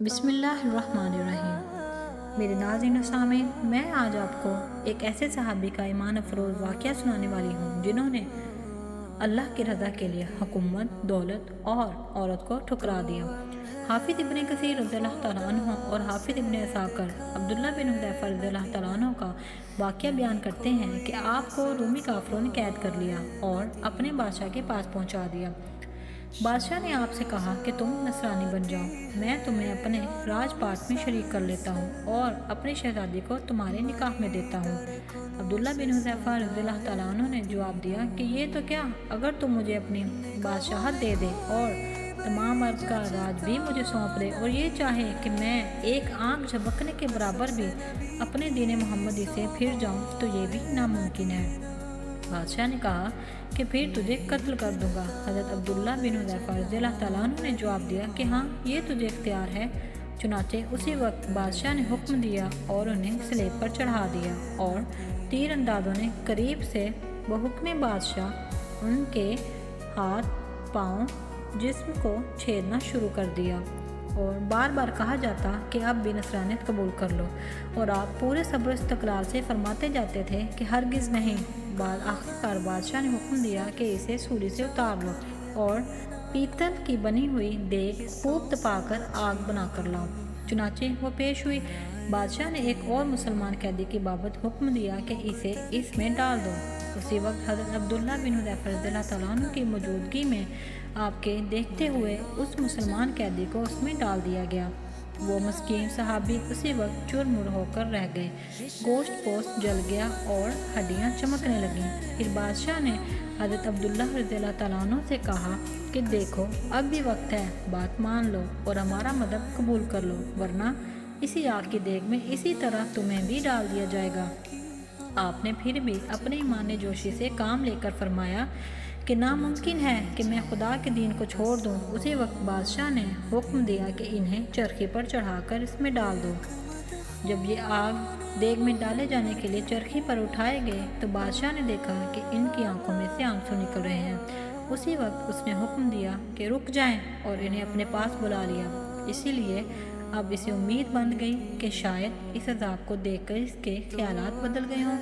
بسم اللہ الرحمن الرحیم۔ میرے ناظرین و سامعین، میں آج آپ کو ایک ایسے صحابی کا ایمان افروز واقعہ سنانے والی ہوں جنہوں نے اللہ کی رضا کے لیے حکومت، دولت اور عورت کو ٹھکرا دیا۔ حافظ ابن کثیر رضی اللہ تعالیٰ عنہ اور حافظ ابن عساکر عبداللہ بن حذیفہ رضی اللہ تعالیٰ عنہ کا واقعہ بیان کرتے ہیں کہ آپ کو رومی کافروں نے قید کر لیا اور اپنے بادشاہ کے پاس پہنچا دیا۔ بادشاہ نے آپ سے کہا کہ تم نصرانی بن جاؤ، میں تمہیں اپنے راج پاٹ میں شریک کر لیتا ہوں اور اپنی شہزادی کو تمہارے نکاح میں دیتا ہوں۔ عبداللہ بن حذیفہ رضی اللہ تعالیٰ عنہ نے جواب دیا کہ یہ تو کیا، اگر تم مجھے اپنی بادشاہت دے دے اور تمام ارض کا راج بھی مجھے سونپ دے اور یہ چاہے کہ میں ایک آنکھ جھپکنے کے برابر بھی اپنے دین محمدی سے پھر جاؤں تو یہ بھی ناممکن ہے۔ بادشاہ نے کہا کہ پھر تجھے قتل کر دوں گا۔ حضرت عبداللہ بن حذیفہ رضی اللہ تعالیٰ عنہ نے جواب دیا کہ ہاں، یہ تجھے اختیار ہے۔ چنانچہ اسی وقت بادشاہ نے حکم دیا اور انہیں سلیب پر چڑھا دیا اور تیر اندازوں نے قریب سے بحکم بادشاہ ان کے ہاتھ، پاؤں، جسم کو چھیدنا شروع کر دیا اور بار بار کہا جاتا کہ اب بھی نصرانیت قبول کر لو، اور آپ پورے صبر و استقلال سے فرماتے جاتے تھے کہ ہرگز نہیں۔ بعد آخرکار بادشاہ نے حکم دیا کہ اسے سولی سے اتار لو اور پیتل کی بنی ہوئی دیگ خوب تپا کر آگ بنا کر لاؤ۔ چنانچہ وہ پیش ہوئی۔ بادشاہ نے ایک اور مسلمان قیدی کی بابت حکم دیا کہ اسے اس میں ڈال دو۔ اسی وقت حضرت عبداللہ بن حذیفہ رضی اللہ تعالیٰ عنہ کی موجودگی میں آپ کے دیکھتے ہوئے اس مسلمان قیدی کو اس میں ڈال دیا گیا۔ وہ مسکین صحابی اسی وقت چُرمر ہو کر رہ گئے، گوشت پوست جل گیا اور ہڈیاں چمکنے لگیں۔ پھر بادشاہ نے حضرت عبداللہ رضی اللہ تعالیٰ عنہ سے کہا کہ دیکھو، اب بھی وقت ہے، بات مان لو اور ہمارا مذہب قبول کر لو، ورنہ اسی آگ کی دیگ میں اسی طرح تمہیں بھی ڈال دیا جائے گا۔ آپ نے پھر بھی اپنے ایمان جوشی سے کام لے کر فرمایا کہ ناممکن ہے کہ میں خدا کے دین کو چھوڑ دوں۔ اسی وقت بادشاہ نے حکم دیا کہ انہیں چرخی پر چڑھا کر اس میں ڈال دو۔ جب یہ آگ دیگ میں ڈالے جانے کے لیے چرخی پر اٹھائے گئے تو بادشاہ نے دیکھا کہ ان کی آنکھوں میں سے آنسو نکل رہے ہیں۔ اسی وقت اس نے حکم دیا کہ رک جائیں اور انہیں اپنے پاس بلا لیا۔ اسی لیے اب اسے امید بن گئی کہ شاید اس عذاب کو دیکھ کر اس کے خیالات بدل گئے ہوں،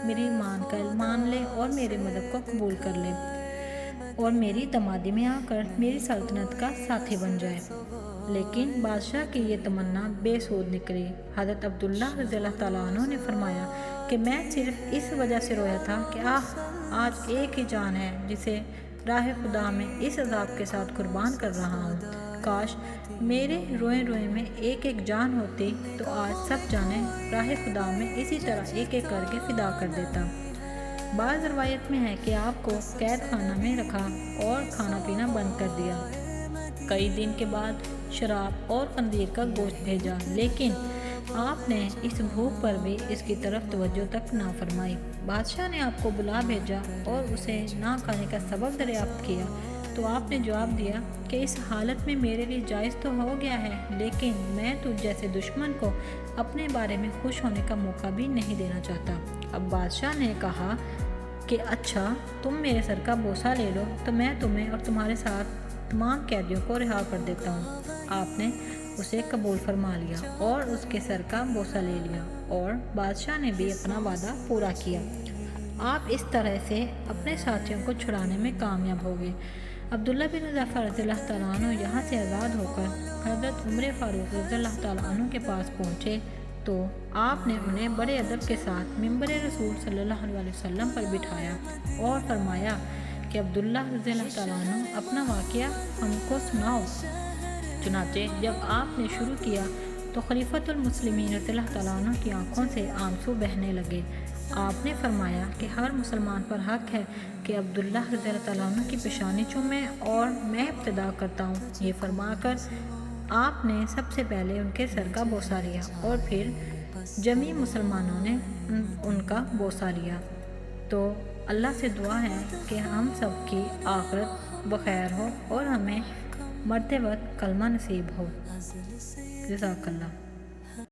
میری ایمان کا مان لے اور میرے مذہب کو قبول کر لے اور میری دمادی میں آ کر میری سلطنت کا ساتھی بن جائے۔ لیکن بادشاہ کی یہ تمنا بے سود نکلی۔ حضرت عبداللہ رضی اللہ تعالیٰ عنہ نے فرمایا کہ میں صرف اس وجہ سے رویا تھا کہ آج ایک ہی جان ہے جسے راہ خدا میں اس عذاب کے ساتھ قربان کر رہا ہوں۔ کاش میرے روئے روئے میں ایک ایک جان ہوتی تو آج سب جانیں راہ خدا میں اسی طرح ایک ایک کر کے فدا کر دیتا۔ بعض روایت میں ہے کہ آپ کو قید خانہ میں رکھا اور کھانا پینا بند کر دیا۔ کئی دن کے بعد شراب اور خنزیر کا گوشت بھیجا، لیکن آپ نے اس بھوک پر بھی اس کی طرف توجہ تک نہ فرمائی۔ بادشاہ نے آپ کو بلا بھیجا اور اسے نہ کھانے کا سبب دریافت کیا تو آپ نے جواب دیا کہ اس حالت میں میرے لیے جائز تو ہو گیا ہے، لیکن میں تجھ جیسے دشمن کو اپنے بارے میں خوش ہونے کا موقع بھی نہیں دینا چاہتا۔ اب بادشاہ نے کہا کہ اچھا، تم میرے سر کا بوسہ لے لو تو میں تمہیں اور تمہارے ساتھ تمام قیدیوں کو رہا کر دیتا ہوں۔ آپ نے اسے قبول فرما لیا اور اس کے سر کا بوسہ لے لیا اور بادشاہ نے بھی اپنا وعدہ پورا کیا۔ آپ اس طرح سے اپنے ساتھیوں کو چھڑانے میں کامیاب ہو گئے۔ عبداللہ بن حذیفہ رضی اللہ تعالیٰ عنہ یہاں سے آزاد ہو کر حضرت عمر فاروق رضی اللہ تعالیٰ عنہ کے پاس پہنچے تو آپ نے انہیں بڑے ادب کے ساتھ ممبر رسول صلی اللہ علیہ وسلم پر بٹھایا اور فرمایا کہ عبداللہ رضی اللہ تعالیٰ عنہ اپنا واقعہ ہم کو سناؤ۔ چنانچہ جب آپ نے شروع کیا تو خلیفۃ المسلمین رضی اللہ تعالیٰ عنہ کی آنکھوں سے آنسو بہنے لگے۔ آپ نے فرمایا کہ ہر مسلمان پر حق ہے کہ عبداللہ رضی اللہ تعالیٰ عنہ کی پیشانی چومے اور میں ابتدا کرتا ہوں۔ یہ فرما کر آپ نے سب سے پہلے ان کے سر کا بوسہ لیا اور پھر جمیع مسلمانوں نے ان کا بوسہ لیا۔ تو اللہ سے دعا ہے کہ ہم سب کی آخرت بخیر ہو اور ہمیں مرتے وقت کلمہ نصیب ہو۔ جزاک اللہ۔